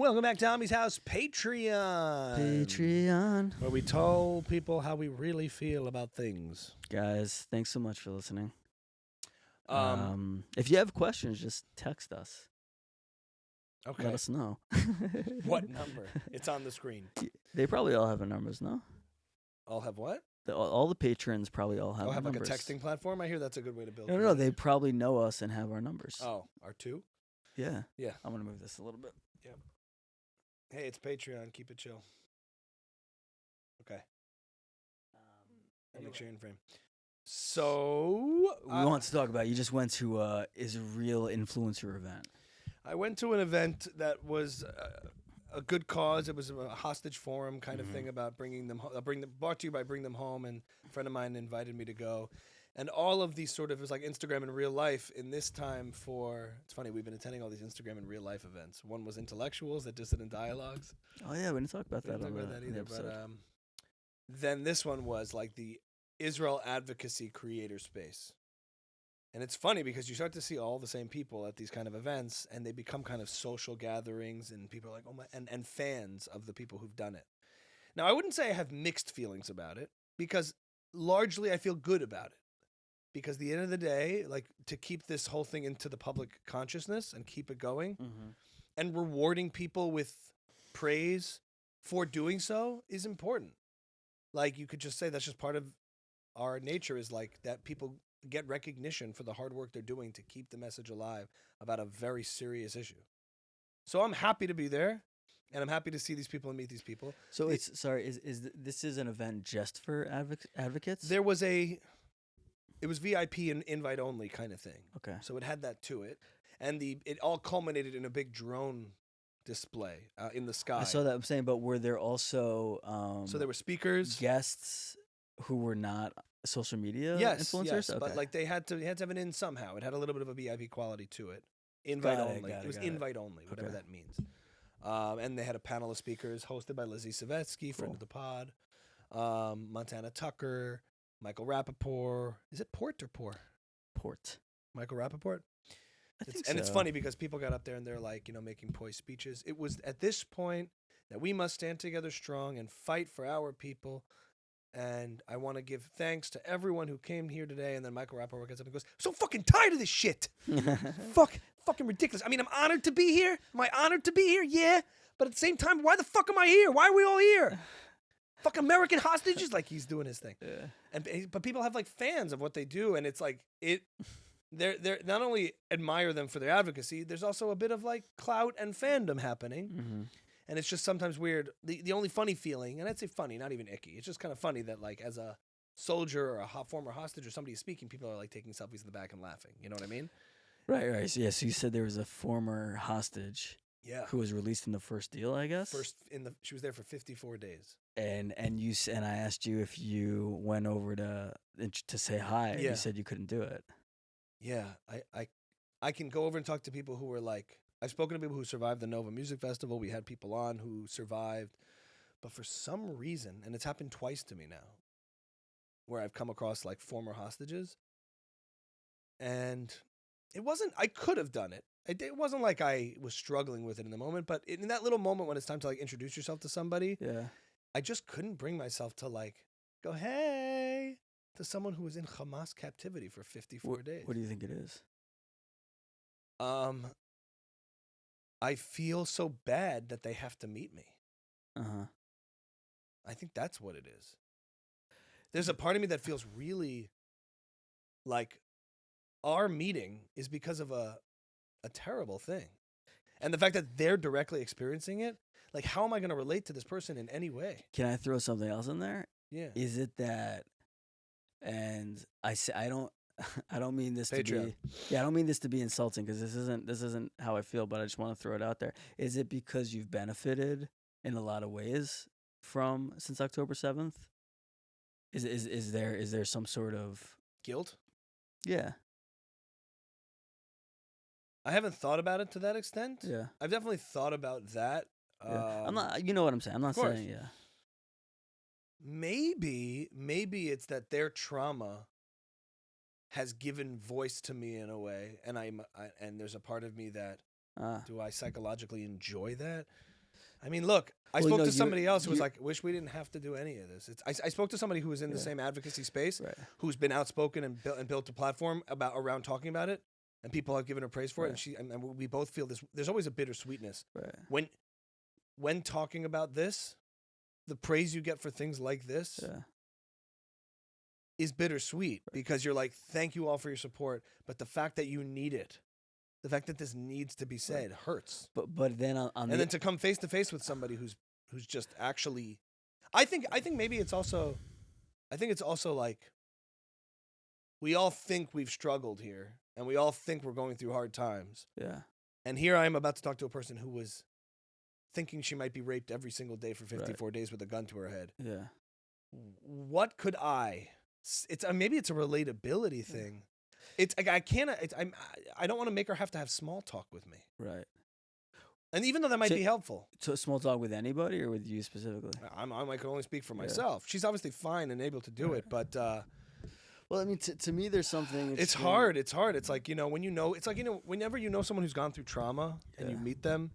Welcome back to Tommy's House Patreon. Where we tell people how we really feel about things. Guys, thanks so much for listening. If you have questions, just text us. Okay. Let us know. What number? It's on the screen. They probably all have our numbers, no? All have what? All the patrons probably all have our like numbers. a texting platform? I hear that's a good way to build. No, they probably know us and have our numbers. Oh, our two? Yeah. Yeah. I'm going to move this a little bit. Yeah. Hey, it's Patreon. Keep it chill. Okay. Make sure you're in frame. So we want to talk about, you just went to is a real influencer event. I went to an event that was a good cause. It was a hostage forum kind of thing about bringing them brought to you by Bring Them Home, and a friend of mine invited me to go. And all of these sort of, it was like Instagram in real life in this time it's funny, we've been attending all these Instagram in real life events. One was Intellectuals at Dissident Dialogues. Oh yeah, we didn't talk about that on the either, episode. But then this one was like the Israel Advocacy Creator Space. And it's funny because you start to see all the same people at these kind of events, and they become kind of social gatherings, and people are like, oh my, and fans of the people who've done it. Now, I wouldn't say I have mixed feelings about it, because largely I feel good about it. Because at the end of the day, like, to keep this whole thing into the public consciousness and keep it going, and rewarding people with praise for doing so is important. Like, you could just say that's just part of our nature, is like that people get recognition for the hard work they're doing to keep the message alive about a very serious issue. So I'm happy to be there, and I'm happy to see these people and meet these people. So this is an event just for advocates? It was VIP and invite only kind of thing. Okay. So it had that to it, and it all culminated in a big drone display in the sky. I saw that. I'm saying, but were there also so there were speakers, guests who were not social media influencers? Yes, okay. but like they had to have it in somehow. It had a little bit of a VIP quality to it. Invite only. It was invite only, whatever that means. And they had a panel of speakers hosted by Lizzie Savetsky, friend of the pod, Montana Tucker, Michael Rappaport. Is it Port or Poor? Port. Michael Rappaport? I think And so. it's funny because people got up there and they're like, making poised speeches. It was at this point that we must stand together strong and fight for our people. And I want to give thanks to everyone who came here today. And then Michael Rappaport gets up and goes, so fucking tired of this shit. Fucking ridiculous. I mean, I'm honored to be here. Am I honored to be here? Yeah. But at the same time, why the fuck am I here? Why are we all here? Fuck American hostages. Like, he's doing his thing. Yeah. But people have like fans of what they do. And it's like, they're not only admire them for their advocacy, there's also a bit of like clout and fandom happening. And it's just sometimes weird. The only funny feeling, and I'd say funny, not even icky, it's just kind of funny that like as a soldier or a former hostage or somebody is speaking, people are like taking selfies in the back and laughing. You know what I mean? Right. So, so you said there was a former hostage who was released in the first deal, I guess? She was there for 54 days. And I asked you if you went over to say hi. Yeah. You said you couldn't do it. Yeah, I can go over and talk to people who were like, I've spoken to people who survived the Nova Music Festival. We had people on who survived. But for some reason, and it's happened twice to me now, where I've come across like former hostages. And I could have done it. It wasn't like I was struggling with it in the moment, but in that little moment when it's time to like introduce yourself to somebody, I just couldn't bring myself to like go, hey, to someone who was in Hamas captivity for 54 days. What do you think it is? I feel so bad that they have to meet me. I think that's what it is. There's a part of me that feels really like our meeting is because of a terrible thing. And the fact that they're directly experiencing it, like, how am I going to relate to this person in any way? Can I throw something else in there? Yeah. Is it that, and I don't mean this to be, I don't mean this to be insulting, because this isn't how I feel, but I just want to throw it out there. Is it because you've benefited in a lot of ways since October 7th? Is there some sort of guilt? Yeah. I haven't thought about it to that extent. Yeah. I've definitely thought about that. Yeah. I'm not, you know what I'm saying? I'm not saying, yeah. Maybe it's that their trauma has given voice to me in a way, and and there's a part of me that do I psychologically enjoy that? I mean, look, I Well, spoke no, to somebody else who was you're- like, wish we didn't have to do any of this. I spoke to somebody who was in the Yeah. same advocacy space, Right. who's been outspoken and built a platform around talking about it, and people have given her praise for it. And we both feel this. There's always a bittersweetness Right. when talking about this. The praise you get for things like this is bittersweet because you're like, thank you all for your support, but the fact that you need it, the fact that this needs to be said, hurts. But then then to come face to face with somebody who's just actually, I think maybe it's also, like, we all think we've struggled here, and we all think we're going through hard times. Yeah. And here I am about to talk to a person who was thinking she might be raped every single day for 54 days with a gun to her head. Yeah. What could it's maybe it's a relatability thing. It's like I don't want to make her have to have small talk with me. Right. And even though that might be helpful. So small talk with anybody or with you specifically? I can only speak for myself. She's obviously fine and able to do it, but well, I mean, to me, there's something. It's hard. It's hard. It's like, it's like, whenever you know someone who's gone through trauma and you meet them,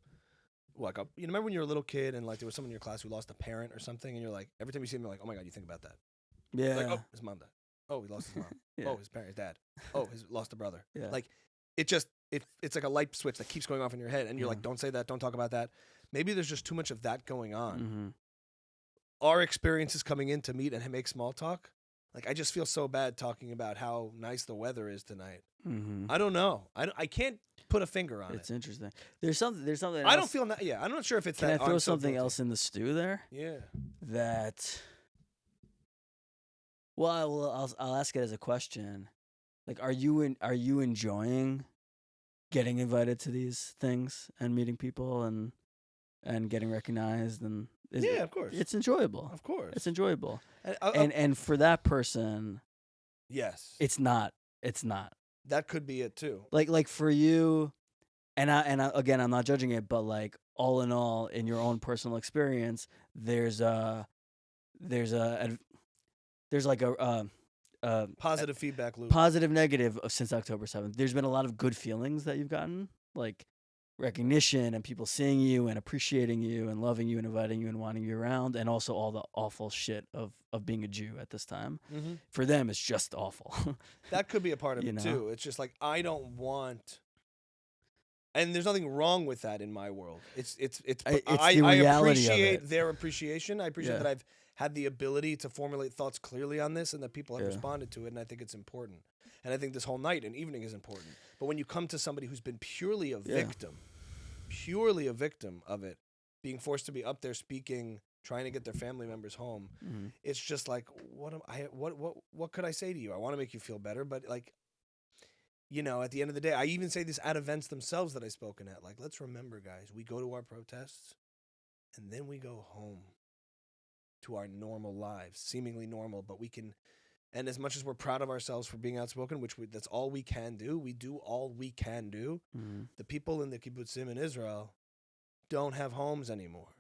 like, you remember when you were a little kid and like there was someone in your class who lost a parent or something, and you're like, every time you see them, you're like, oh my God, you think about that. Yeah. Like, oh, his mom died. Oh, he lost his mom. Oh, his dad. Oh, he's lost a brother. Yeah. Like, it's like a light switch that keeps going off in your head, and you're like, don't say that, don't talk about that. Maybe there's just too much of that going on. Mm-hmm. Our experiences coming in to meet and make small talk, like, I just feel so bad talking about how nice the weather is tonight. Mm-hmm. I don't know. I can't put a finger on it. It's interesting. There's something. I don't feel. I'm not sure if it's. Can that I throw something else in the stew there? Yeah. That. Well, I'll ask it as a question. Like, are you enjoying getting invited to these things and meeting people and getting recognized and of course, it's enjoyable. Of course, it's enjoyable. And for that person, yes, it's not. It's not. That could be it too. Like for you, and I again, I'm not judging it, but like all in all, in your own personal experience, there's like a positive feedback loop, positive, negative since October 7th. There's been a lot of good feelings that you've gotten, like recognition and people seeing you and appreciating you and loving you and inviting you and wanting you around, and also all the awful shit of being a Jew at this time. Mm-hmm. For them, it's just awful. That could be a part of it too. It's just like, I don't want. And there's nothing wrong with that in my world. I appreciate their appreciation. I appreciate that I've had the ability to formulate thoughts clearly on this and that people have responded to it, and I think it's important. And I think this whole night and evening is important. But when you come to somebody who's been purely a victim of it, being forced to be up there speaking, trying to get their family members home, it's just like, what could I say to you? I want to make you feel better, but like, at the end of the day, I even say this at events themselves that I've spoken at. Like, let's remember, guys, we go to our protests, and then we go home to our normal lives, seemingly normal, but we can. And as much as we're proud of ourselves for being outspoken, that's all we can do. We do all we can do. Mm-hmm. The people in the kibbutzim in Israel don't have homes anymore.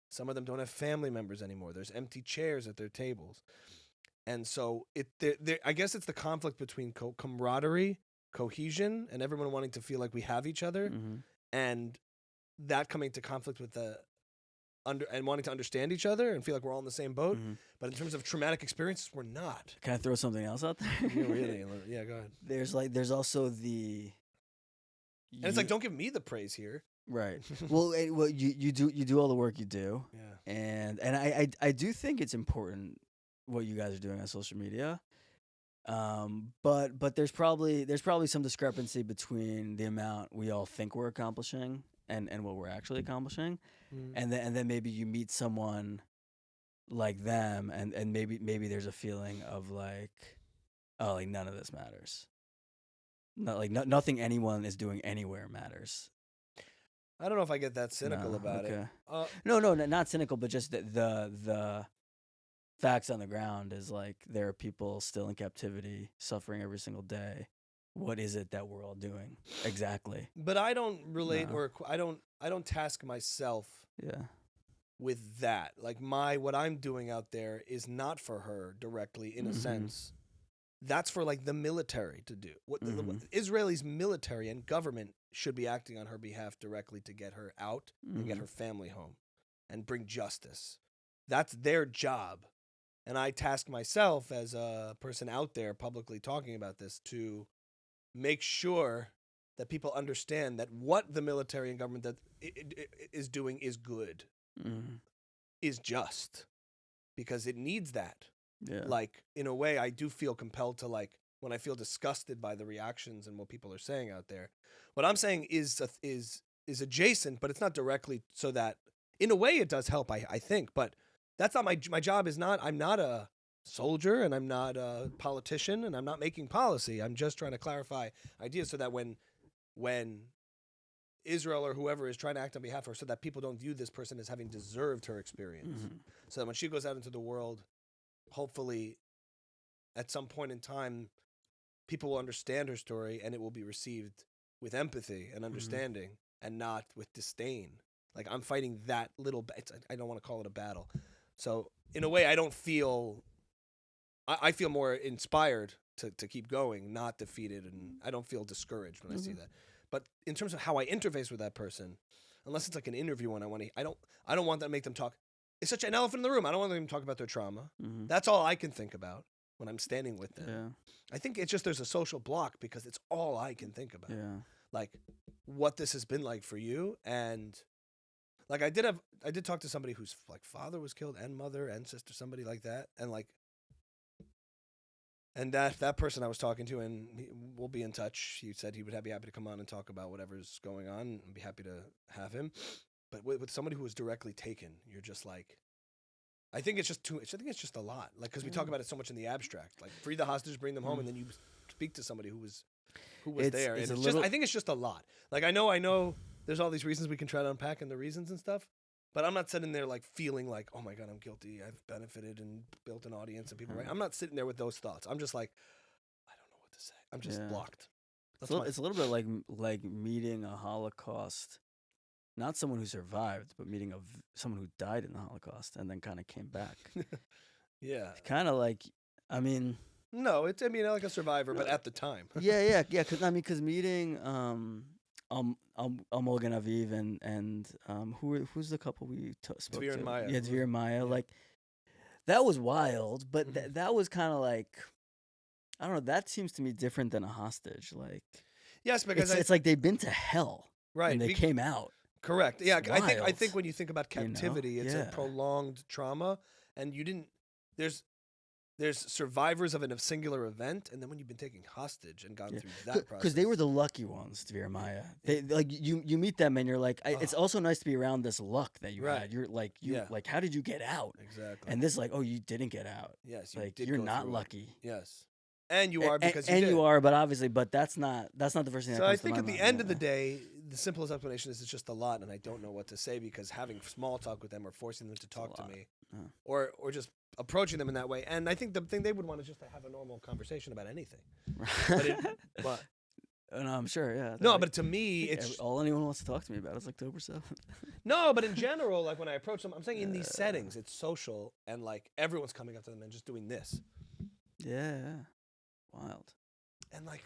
Some of them don't have family members anymore. There's empty chairs at their tables. And so I guess it's the conflict between camaraderie, cohesion, and everyone wanting to feel like we have each other, and that coming to conflict with and wanting to understand each other and feel like we're all in the same boat. But in terms of traumatic experiences, we're not. Can I throw something else out there? Really? Yeah, go ahead. There's also the. And it's like, don't give me the praise here. Right. well, you do all the work you do. Yeah. And I do think it's important what you guys are doing on social media. But there's probably some discrepancy between the amount we all think we're accomplishing and what we're actually accomplishing. And then maybe you meet someone like them and maybe there's a feeling of like, oh, like none of this matters. Nothing anyone is doing anywhere matters. I don't know if I get that cynical about it. No, not cynical, but just the facts on the ground is like there are people still in captivity, suffering every single day. What is it that we're all doing exactly? But I don't relate or I don't task myself with that. Like what I'm doing out there is not for her directly in a sense. That's for like the military to do. What Israel's military and government should be acting on her behalf directly to get her out and get her family home. and bring justice. That's their job. And I task myself as a person out there publicly talking about this to make sure that people understand that what the military and government that is doing is good, is just, because it needs that. Yeah. Like, in a way, I do feel compelled to, like, when I feel disgusted by the reactions and what people are saying out there, what I'm saying is adjacent, but it's not directly, so that in a way it does help, I think, but that's not my job. Is not, I'm not a soldier and I'm not a politician and I'm not making policy. I'm just trying to clarify ideas so that when Israel or whoever is trying to act on behalf of her, so that people don't view this person as having deserved her experience. So that when she goes out into the world, hopefully at some point in time, people will understand her story and it will be received with empathy and understanding and not with disdain. Like, I'm fighting that little, I don't want to call it a battle. So in a way, I don't feel, I feel more inspired to keep going, not defeated, and I don't feel discouraged when I see that. But in terms of how I interface with that person, unless it's like an interview one, I don't want that to make them talk. It's such an elephant in the room. I don't want them to talk about their trauma. That's all I can think about when I'm standing with them. Yeah. I think it's just there's a social block because it's all I can think about. Yeah. Like, what this has been like for you. And like, I did talk to somebody whose like father was killed and mother and sister, somebody like that. And like, and that person I was talking to, and we'll be in touch. He said he would be happy to come on and talk about whatever's going on and be happy to have him. But with somebody who was directly taken, you're just like, I think it's just a lot. Like, because we talk about it so much in the abstract, like free the hostages, bring them home, and then you speak to somebody who was there. And I think it's just a lot. Like, I know there's all these reasons we can try to unpack and the reasons and stuff, but I'm not sitting there like feeling like, oh my God, I'm guilty. I've benefited and built an audience and people, right? I'm not sitting there with those thoughts. I'm just like, I don't know what to say. I'm just blocked. It's a little bit like meeting a Holocaust, not someone who survived, but meeting someone who died in the Holocaust and then kind of came back. Yeah. Kind of like, I mean. No, like a survivor, but at the time. Yeah. Because meeting Morgan Aviv and who's the couple we spoke Dvir to? and Maya. Yeah, Dvir and Maya. Yeah. Like, that was wild, but that was kind of like, I don't know. That seems to me different than a hostage. Like, yes, because it's like they've been to hell, right? And they came out. Correct. Yeah, I think when you think about captivity, it's a prolonged trauma, and you didn't. There's survivors of a singular event, and then when you've been taken hostage and gone through that process. Because they were the lucky ones, Dvir and Maya. They like you meet them and you're like, it's also nice to be around this luck that you had. You're like, like, how did you get out? Exactly. And this is like, oh, you didn't get out. Yes, you're not lucky. Yes. And you are because you are, but obviously, that's not the first thing. So I think at the end of the day, the simplest explanation is it's just a lot, and I don't know what to say because having small talk with them or forcing them to talk to me, or just approaching them in that way, and I think the thing they would want is just to have a normal conversation about anything. But no, I'm sure, yeah. No, but to me, it's all anyone wants to talk to me about is October 7th. No, but in general, like when I approach them, I'm saying in these settings, it's social, and like everyone's coming up to them and just doing this. Yeah. Wild. And like,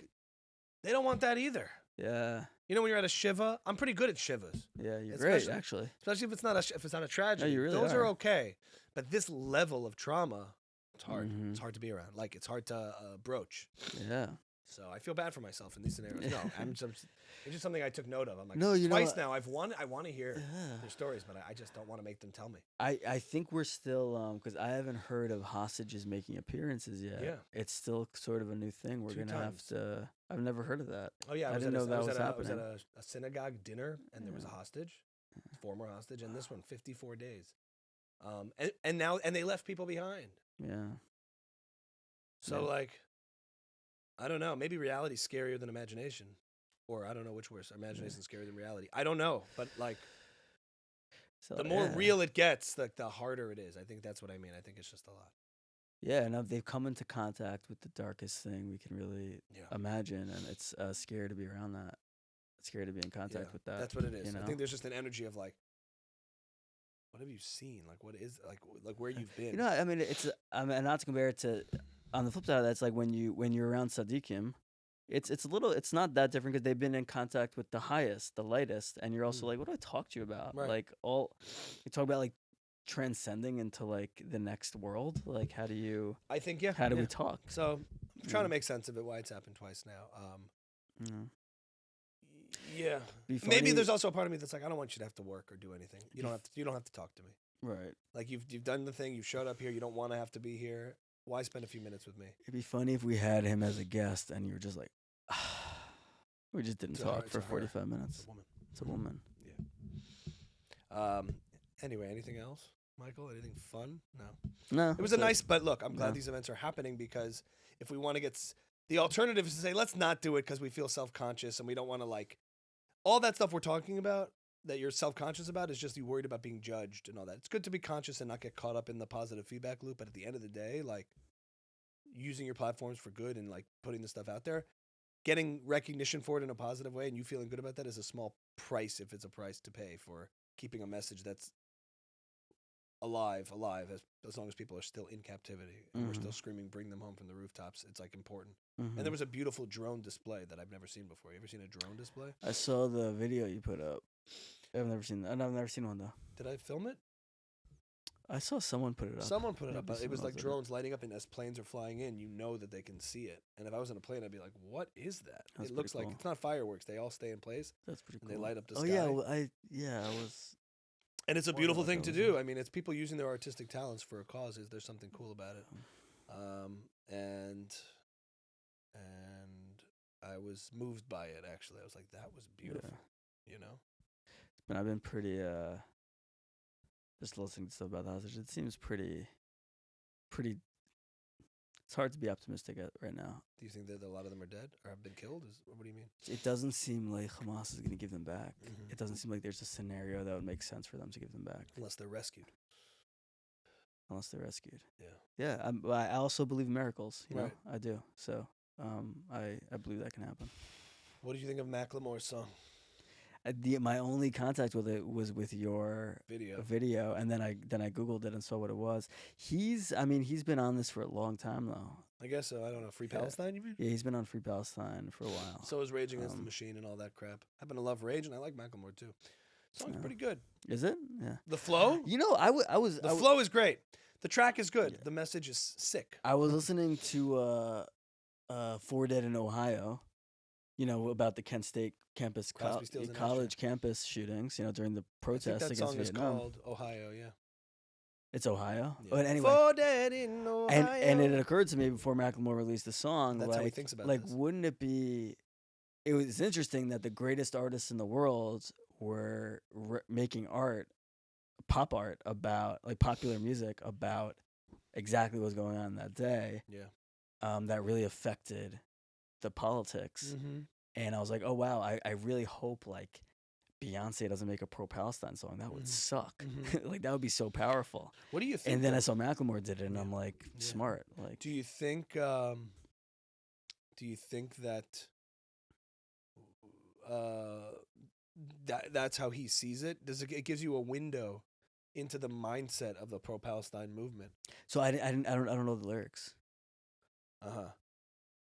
they don't want that either. Yeah. You know, when you're at a shiva, I'm pretty good at shivas. Yeah, you're great, actually. Especially if it's not a tragedy. No, you really Those are okay. But this level of trauma, it's hard. Mm-hmm. It's hard to be around. Like, it's hard to broach. Yeah. So I feel bad for myself in these scenarios. No, it's just something I took note of. I'm like, no, twice now I want to hear their stories, but I just don't want to make them tell me. I think we're still, because I haven't heard of hostages making appearances yet. Yeah. It's still sort of a new thing. We're going to have to, I've never heard of that. Oh, yeah. I didn't know that was happening. I was at a synagogue dinner, and there was a hostage, former hostage, and this one, 54 days. And they left people behind. Yeah. So, like, I don't know. Maybe reality's scarier than imagination. Or I don't know which worse. Imagination's scarier than reality. I don't know. But, like, the more real it gets, like, the harder it is. I think that's what I mean. I think it's just a lot. Yeah, and they've come into contact with the darkest thing we can really imagine. And it's scary to be around that. It's scary to be in contact with that. That's what it is. You know? I think there's just an energy of, like, what have you seen? Like, what is, like where you've been? You know, I mean, not to compare it to, on the flip side of that, it's like when you're around Tzaddikim, it's a little, it's not that different because they've been in contact with the highest, the lightest, and you're also Mm. like, what do I talk to you about? Right. Like you talk about like transcending into like the next world. Like how do you? I think yeah. How do yeah. we talk? So I'm trying to make sense of it. Why it's happened twice now. Yeah. Maybe there's also a part of me that's like, I don't want you to have to work or do anything. You don't have to. You don't have to talk to me. Right. Like you've done the thing. You've showed up here. You don't want to have to be here. Why spend a few minutes with me? It'd be funny if we had him as a guest and you were just like, we just didn't talk for 45 minutes. It's a woman. It's a woman. Yeah. Anyway, anything else, Michael? Anything fun? No. No. It was a nice, but look, I'm glad these events are happening because if we want to get the alternative is to say let's not do it because we feel self-conscious and we don't want to like all that stuff we're talking about that you're self-conscious about is just you worried about being judged and all that. It's good to be conscious and not get caught up in the positive feedback loop, but at the end of the day, like using your platforms for good and like putting the stuff out there, getting recognition for it in a positive way and you feeling good about that is a small price if it's a price to pay for keeping a message that's alive as long as people are still in captivity and we're still screaming bring them home from the rooftops. It's like important. And there was a beautiful drone display that I've never seen before. You ever seen a drone display? I saw the video you put up. I've never seen that. I've never seen one though. Did I film it? I saw someone put it up. Someone put it up. Maybe It was someone like else did it. drones lighting up, and as planes are flying in, you know that they can see it. And if I was in a plane, I'd be like, "What is that?" That's It looks pretty like cool. it's not fireworks. They all stay in place, That's pretty and cool. they light up the Oh sky. yeah, well, I was. And it's a Wonder beautiful what thing that to was do. like. I mean, it's people using their artistic talents for a cause. There's something cool about it. And I was moved by it. Actually, I was like, "That was beautiful." Yeah. You know. But I've been pretty just listening to stuff about the hostage. It seems pretty. It's hard to be optimistic right now. Do you think that a lot of them are dead or have been killed? What do you mean? It doesn't seem like Hamas is going to give them back. Mhm. It doesn't seem like there's a scenario that would make sense for them to give them back. Unless they're rescued. Unless they're rescued. Yeah. Yeah, I also believe in miracles. You know, Right. I do. So I believe that can happen. What did you think of Macklemore's song? My only contact with it was with your video, and then I Googled it and saw what it was. He's been on this for a long time though. I guess so. I don't know. Free Palestine, you mean? Yeah, he's been on Free Palestine for a while. So is Rage Against the Machine and all that crap. I happen to love Rage, and I like Macklemore too. Song's pretty good. Is it? Yeah. The flow? You know, The flow is great. The track is good. The message is sick. I was listening to Four Dead in Ohio. You know, about the Kent State campus Crosby, Stills, and college campus shootings. You know, during the I think protests that against song is Vietnam. called Ohio, yeah. It's Ohio. Yeah. But anyway, For Dead in Ohio. and it occurred to me before Macklemore released the song. That's like, how he thinks about like, this. wouldn't it be? It was interesting that the greatest artists in the world were making pop art about like popular music about exactly what was going on that day. Yeah. That really affected the politics. Mm-hmm. And I was like, oh wow, I really hope like Beyonce doesn't make a pro-Palestine song. That would suck. Like that would be so powerful. What do you think? And then I saw Macklemore did it, and I'm like, Yeah. smart. Like, Do you think that that's how he sees it? It gives you a window into the mindset of the pro-Palestine movement? so I don't know the lyrics.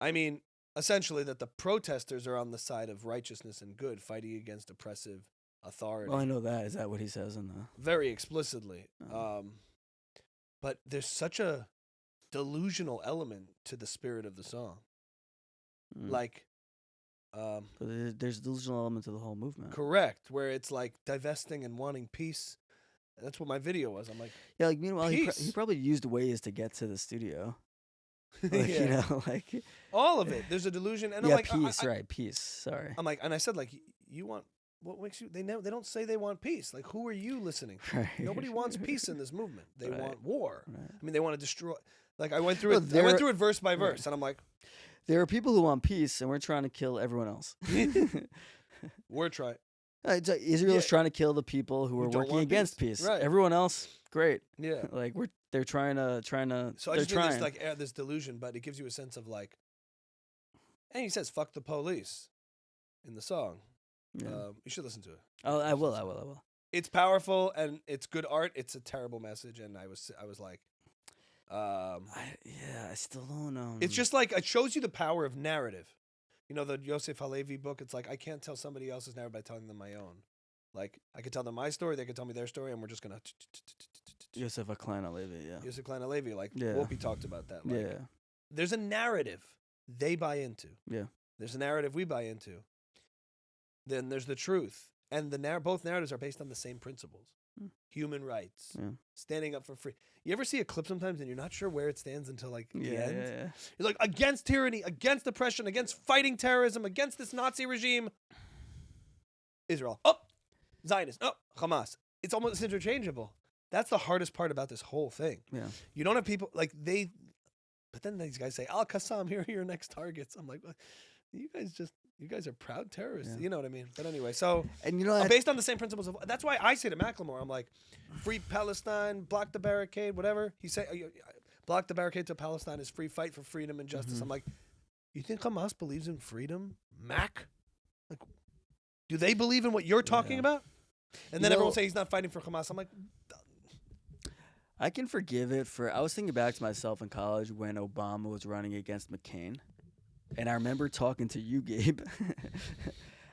I mean, essentially that the protesters are on the side of righteousness and good, fighting against oppressive authority. Well, I know that. Is that what he says in the? Very explicitly. Oh. But there's such a delusional element to the spirit of the song. Like, but there's a delusional element to the whole movement. correct, where it's like divesting and wanting peace. That's what my video was. I'm like, Yeah, like meanwhile, he Peace. probably used ways to get to the studio. Like, yeah. You know, like All of it. There's a delusion, and yeah, I'm like, peace, right? Peace. Sorry. I'm like, and I said, like, you want what makes you? They don't say they want peace. Like, who are you listening to? Right. Nobody wants peace in this movement. They Right. want war. Right. I mean, they want to destroy. Like, I went through Well, it. I went there- through it verse by verse, and I'm like, There are people who want peace, and we're trying to kill everyone else. we're trying. Israel is Yeah. trying to kill the people who are don't working want against peace. peace. Right. Everyone else, great. Yeah. Like they're trying to. So I they're just think trying. there's like this delusion, but it gives you a sense of like, and he says "fuck the police" in the song. Yeah. You should listen to it. Oh, I will. It's powerful and it's good art. It's a terrible message, and I was like, I still don't know. it's just like it shows you the power of narrative. You know the Yosef Halevi book? It's like I can't tell somebody else's narrative by telling them my own. Like I could tell them my story, they could tell me their story, and we're just gonna. Yosef Klein Halevi, yeah. Yosef Klein Halevi, like Yeah. Whoopi talked about that. Like, Yeah. there's a narrative they buy into. Yeah. There's a narrative we buy into. Then there's the truth, and both narratives are based on the same principles: human rights, standing up for free. You ever see a clip sometimes and you're not sure where it stands until like the end? Yeah. You're like against tyranny, against oppression, against fighting terrorism, against this Nazi regime. Israel. Oh, Zionist. Oh, Hamas. It's almost interchangeable. That's the hardest part about this whole thing. Yeah. You don't have people like but then these guys say, Al-Qassam, here are your next targets. I'm like, well, you guys are proud terrorists. Yeah. You know what I mean? But anyway, so and you know based on the same principles of, that's why I say to Macklemore, I'm like, free Palestine, block the barricade, whatever. He say, block the barricade to Palestine is free, fight for freedom and justice. I'm like, you think Hamas believes in freedom, Mac? Like, do they believe in what you're talking about? And then everyone say he's not fighting for Hamas. I'm like, I can forgive it I was thinking back to myself in college when Obama was running against McCain. And I remember talking to you, Gabe.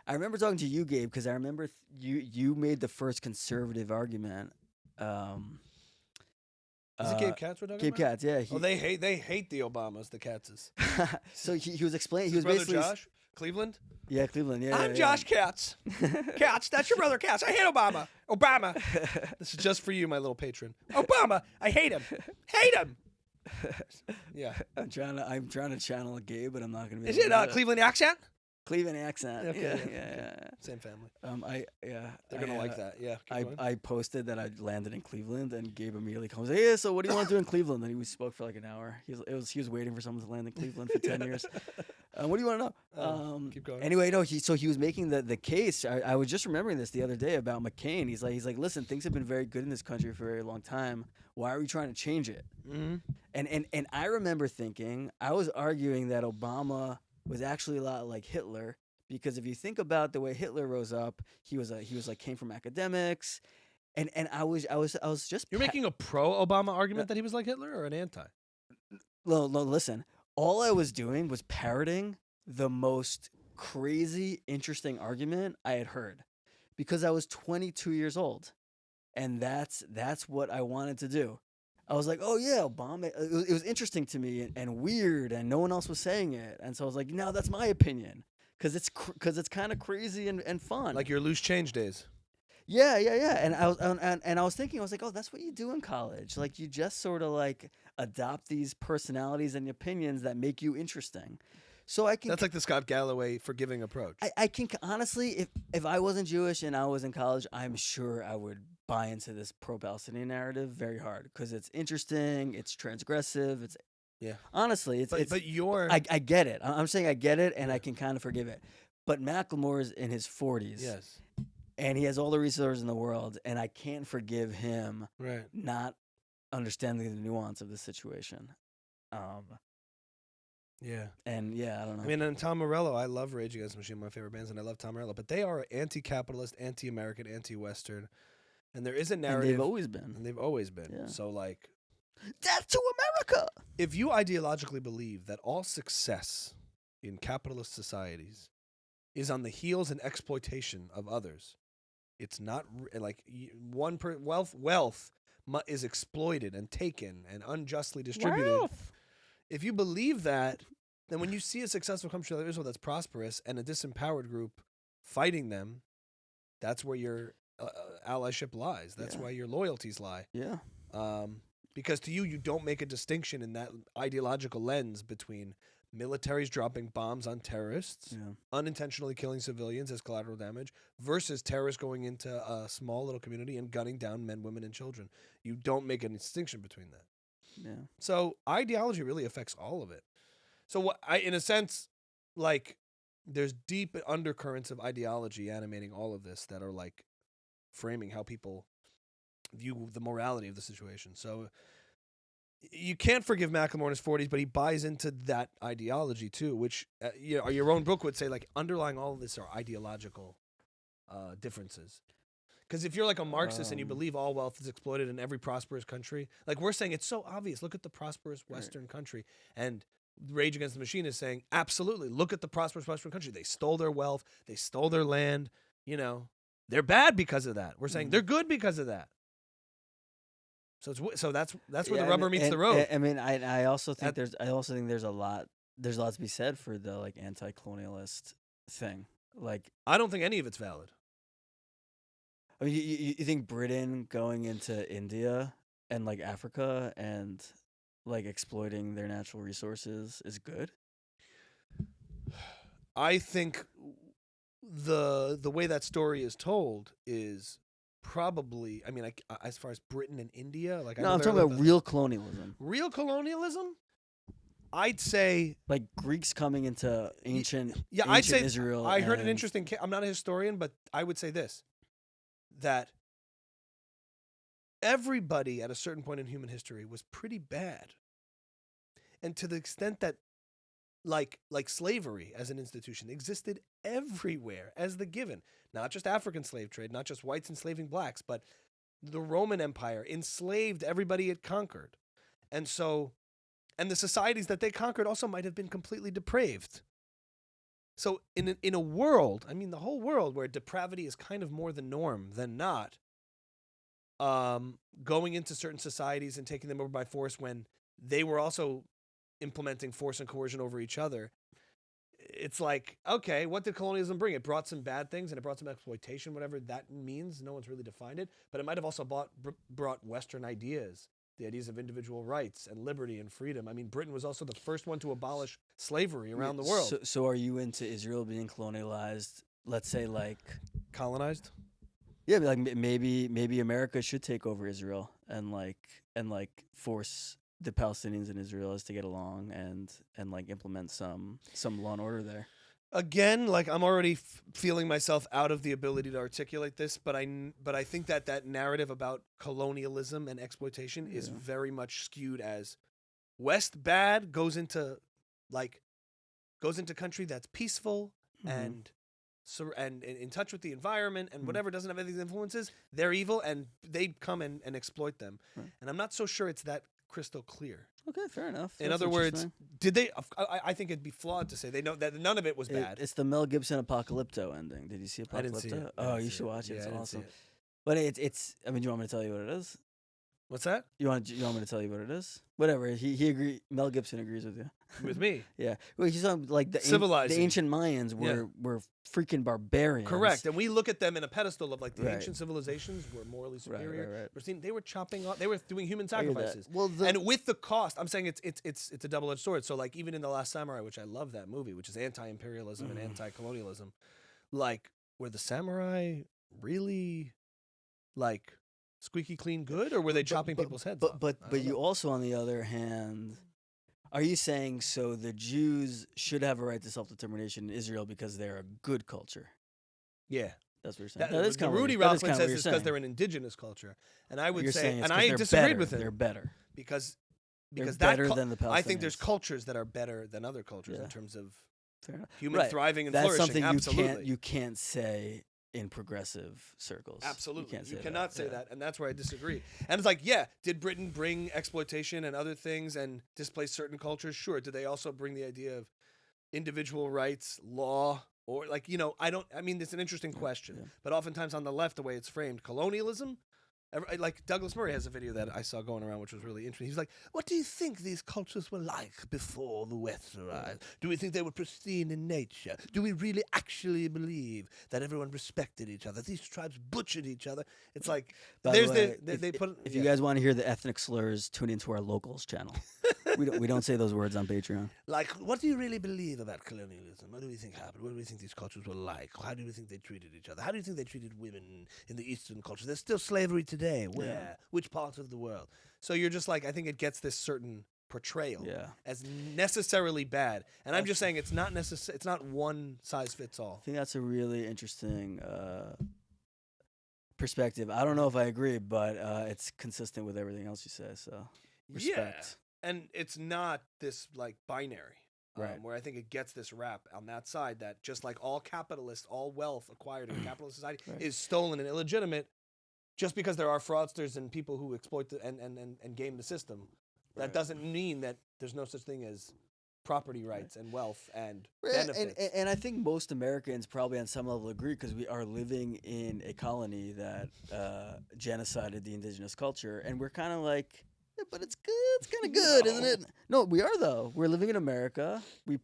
Because I remember you made the first conservative argument. Is it Gabe Katz we're talking Gabe about? Katz, yeah. They hate the Obamas, the Katzes. So he was explaining. He was brother basically Josh Cleveland. Yeah, Cleveland. Yeah, I'm Josh Katz. Katz, that's your brother Katz. I hate Obama. Obama. This is just for you, my little patron. Obama. I hate him. Hate him. Yeah. I'm trying to channel Gabe, but I'm not gonna be. Is able it to Cleveland accent? Cleveland accent. Okay, Yeah. Same family. They're gonna like that. Yeah. I posted that I landed in Cleveland, and Gabe immediately comes. Hey, so what do you want to do in Cleveland? And we spoke for like an hour. He was waiting for someone to land in Cleveland for 10 years. What do you want to know? Keep going. Anyway, no. He was making the case. I was just remembering this the other day about McCain. He's like, listen, things have been very good in this country for a very long time. Why are we trying to change it? Mm-hmm. And I remember thinking, I was arguing that Obama was actually a lot like Hitler, because if you think about the way Hitler rose up, he was like came from academics, and I was just You're making a pro-Obama argument that he was like Hitler or an anti? No, listen. All I was doing was parroting the most crazy, interesting argument I had heard, because I was 22 years old, and that's what I wanted to do. I was like, oh yeah, Obama. It was interesting to me and weird, and no one else was saying it, and so I was like, no, that's my opinion, because it's kind of crazy and fun. Like your loose change days. Yeah. And I was thinking, I was like, oh, that's what you do in college. Like, you just sort of like adopt these personalities and opinions that make you interesting. So I can. That's like the Scott Galloway forgiving approach. I can honestly, if I wasn't Jewish and I was in college, I'm sure I would buy into this pro-Palestinian narrative very hard, because it's interesting, it's transgressive, it's honestly, but you're I get it. I'm saying I get it, and I can kind of forgive it. But Macklemore is in his 40s, yes, and he has all the resources in the world, and I can't forgive him not understanding the nuance of the situation. Yeah. And I don't know. I mean, and Tom Morello, I love Rage Against the Machine, my favorite bands, and I love Tom Morello, but they are anti-capitalist, anti-American, anti-Western, and there is a narrative. And they've always been. Yeah. So, like, death to America! If you ideologically believe that all success in capitalist societies is on the heels and exploitation of others, it's not like wealth is exploited and taken and unjustly distributed. Wealth. If you believe that, then when you see a successful country like Israel that's prosperous and a disempowered group fighting them, that's where your allyship lies. That's why your loyalties lie. Yeah. Because to you don't make a distinction in that ideological lens between militaries dropping bombs on terrorists, unintentionally killing civilians as collateral damage, versus terrorists going into a small little community and gunning down men, women, and children. You don't make any distinction between that. Yeah. So ideology really affects all of it. So in a sense, like, there's deep undercurrents of ideology animating all of this that are like framing how people view the morality of the situation. So you can't forgive Macklemore in his 40s, but he buys into that ideology too, which your own book would say, like, underlying all of this are ideological differences. Because if you're like a Marxist and you believe all wealth is exploited in every prosperous country, like we're saying, it's so obvious. Look at the prosperous Western country, and Rage Against the Machine is saying, absolutely, look at the prosperous Western country. They stole their wealth. They stole their land. You know, they're bad because of that. We're saying they're good because of that. So that's where the rubber meets the road. I mean, I also think there's a lot to be said for the like anti-colonialist thing. Like, I don't think any of it's valid. I mean, you think Britain going into India and like Africa and like exploiting their natural resources is good? I think the way that story is told is probably, I mean, as far as Britain and India, like, no, I'm talking about real colonialism. Real colonialism? I'd say like Greeks coming into ancient I'd say Israel. I heard an interesting. I'm not a historian, but I would say this: that everybody at a certain point in human history was pretty bad, and to the extent that, like slavery as an institution existed everywhere as the given, not just African slave trade, not just whites enslaving blacks, but the Roman Empire enslaved everybody it conquered, and so. And the societies that they conquered also might have been completely depraved. So in a world, I mean the whole world, where depravity is kind of more the norm than not, going into certain societies and taking them over by force when they were also implementing force and coercion over each other, it's like, okay, what did colonialism bring? It brought some bad things and it brought some exploitation, whatever that means. No one's really defined it. But it might have also brought Western ideas. The ideas of individual rights and liberty and freedom. I mean, Britain was also the first one to abolish slavery around the world. So are you into Israel being colonialized? Let's say, like, colonized? Yeah, like maybe America should take over Israel and force the Palestinians and Israelis to get along and like implement some law and order there. Again, like, I'm already feeling myself out of the ability to articulate this, but I think that narrative about colonialism and exploitation is very much skewed as West bad, goes into country that's peaceful and in touch with the environment and whatever, doesn't have any of these influences, they're evil and they come and exploit them. Right. And I'm not so sure it's that crystal clear. Okay, fair enough. In other words, did they? I think it'd be flawed to say they know that none of it was bad. It's the Mel Gibson Apocalypto ending. Did you see Apocalypto? I didn't see it. Oh, you should watch it. It's awesome. It. But it's. I mean, do you want me to tell you what it is? What's that? You want me to tell you what it is? Whatever. He agree. Mel Gibson agrees with you. With me? Yeah. Well, he's on like the ancient Mayans were freaking barbarians. Correct. And we look at them in a pedestal of like the ancient civilizations were morally superior. Right. They were chopping off. They were doing human sacrifices. Well, and with the cost, I'm saying it's a double-edged sword. So like even in The Last Samurai, which I love that movie, which is anti-imperialism and anti-colonialism, like were the samurai really like squeaky clean good, or were they chopping people's heads off? But you also, on the other hand, are you saying so the Jews should have a right to self-determination in Israel because they're a good culture? Yeah. That's what you're saying. The Rudy Rothman says it's because they're an indigenous culture. And I would say, and I disagreed with him. They're better. Because they're better than the Palestinians. I think there's cultures that are better than other cultures in terms of human thriving and flourishing. That's something you can't say in progressive circles. Absolutely. You cannot say that. And that's where I disagree. And it's like, did Britain bring exploitation and other things and displace certain cultures? Sure. Did they also bring the idea of individual rights, law, or like, I mean, it's an interesting question. But oftentimes on the left, the way it's framed, colonialism, like Douglas Murray has a video that I saw going around, which was really interesting. He's like, what do you think these cultures were like before the West arrived? Do we think they were pristine in nature? Do we really actually believe that everyone respected each other? These tribes butchered each other. It's like, if you guys want to hear the ethnic slurs, tune into our locals channel. we don't say those words on Patreon. Like, what do you really believe about colonialism? What do we think happened? What do we think these cultures were like? How do we think they treated each other? How do you think they treated women in the Eastern culture? There's still slavery today. Where? Yeah. Which parts of the world? So you're just like, I think it gets this certain portrayal as necessarily bad. And I'm just saying it's not it's not one size fits all. I think that's a really interesting perspective. I don't know if I agree, but it's consistent with everything else you say. So respect. Yeah. And it's not this like binary. Where I think it gets this rap on that side that just like all capitalists, all wealth acquired in a capitalist society is stolen and illegitimate. Just because there are fraudsters and people who exploit and game the system, that doesn't mean that there's no such thing as property rights and wealth and Right, benefits. And I think most Americans probably on some level agree because we are living in a colony that genocided the indigenous culture, and we're kind of like, "Yeah, but it's good. It's kind of good, isn't it?" No, we are though. We're living in America. We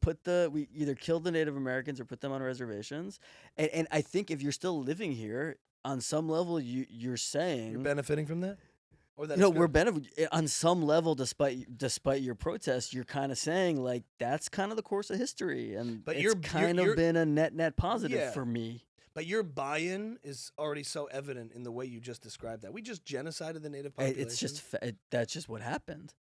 either killed the Native Americans or put them on reservations, and I think if you're still living here, on some level, you're saying You're benefiting from that? Or that no, it's good? we're benefiting on some level, despite your protest. You're kind of saying like that's kind of the course of history, and But it's you're- kind you're- of been a net positive Yeah. for me. But your buy-in is already so evident in the way you just described that. We just genocided the native population. It's just that's just what happened.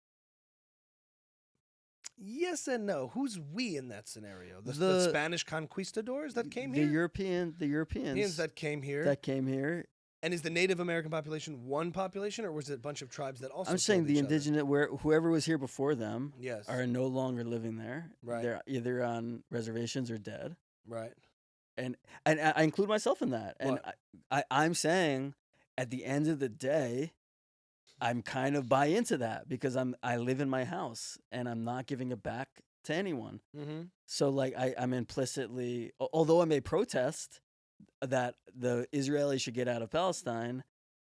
Yes and no. Who's we in that scenario? The Spanish conquistadors that came the here? Europeans Europeans that came here. And is the Native American population one population, or was it a bunch of tribes that also I'm saying killed the each other? indigenous whoever was here before them Yes. are no longer living there. Right. They're either on reservations or dead. Right. And I include myself in that. And I'm saying at the end of the day, I'm kind of buy into that because I live in my house and I'm not giving it back to anyone. Mm-hmm. So like I'm implicitly, although I may protest that the Israelis should get out of Palestine,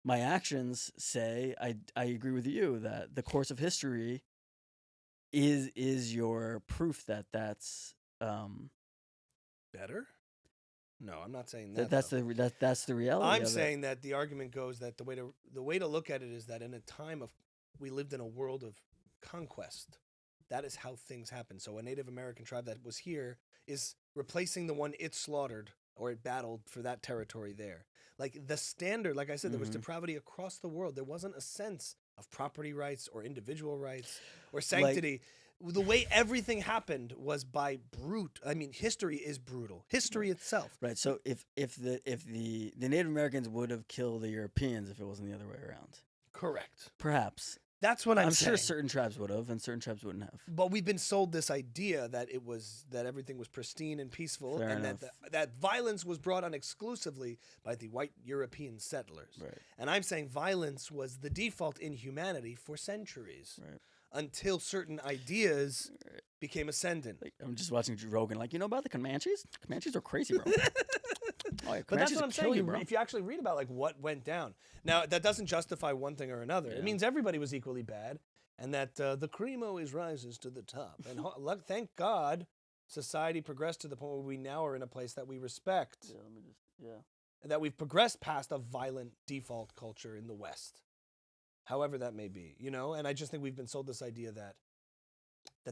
my actions say I agree with you that the course of history is your proof that that's better. No, I'm not saying that. That's the reality. I'm of saying that the argument goes that the way to look at it is that in a time of we lived in a world of conquest. That is how things happen. So a Native American tribe that was here is replacing the one it slaughtered or it battled for that territory there. Like the standard, like I said, there was depravity across the world. There wasn't a sense of property rights or individual rights or sanctity. The way everything happened was by brute. I mean, history is brutal. History itself. Right. So if the Native Americans would have killed the Europeans if it wasn't the other way around. Correct. Perhaps. That's what I'm saying. Sure certain tribes would have and certain tribes wouldn't have. But we've been sold this idea that that everything was pristine and peaceful, Fair and enough. that violence was brought on exclusively by the white European settlers. Right. And I'm saying violence was the default in humanity for centuries. Right. Until certain ideas became ascendant. Like, I'm just watching Joe Rogan, like, you know about the Comanches? Comanches are crazy, bro. Oh, yeah, But that's what I'm saying. you, bro. If you actually read about like what went down, now that doesn't justify one thing or another. Yeah. It means everybody was equally bad, and that the cream always rises to the top. And thank God, society progressed to the point where we now are in a place that we respect. And that we've progressed past a violent default culture in the West. However that may be, and I just think we've been sold this idea that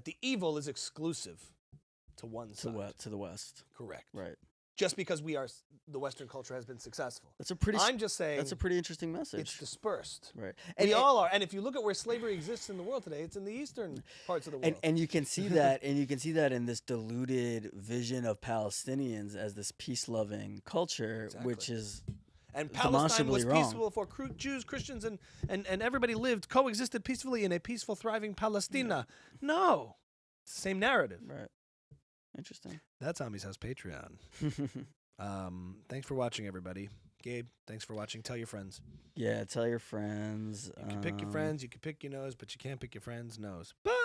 the evil is exclusive to one side. To the West. Correct. Right. Just because the Western culture has been successful. I'm just saying that's a pretty interesting message. It's dispersed. Right. We all are. And if you look at where slavery exists in the world today, it's in the eastern parts of the world. And you can see that in this diluted vision of Palestinians as this peace-loving culture, which is and Palestine was wrong. peaceful for Jews, Christians, and everybody coexisted peacefully in a peaceful, thriving Palestina. No. It's the same narrative. Right. Interesting. That's Ami's House Patreon. Thanks for watching, everybody. Gabe, thanks for watching. Tell your friends. Yeah, tell your friends. You can pick your friends, you can pick your nose, but you can't pick your friends' nose. Bye!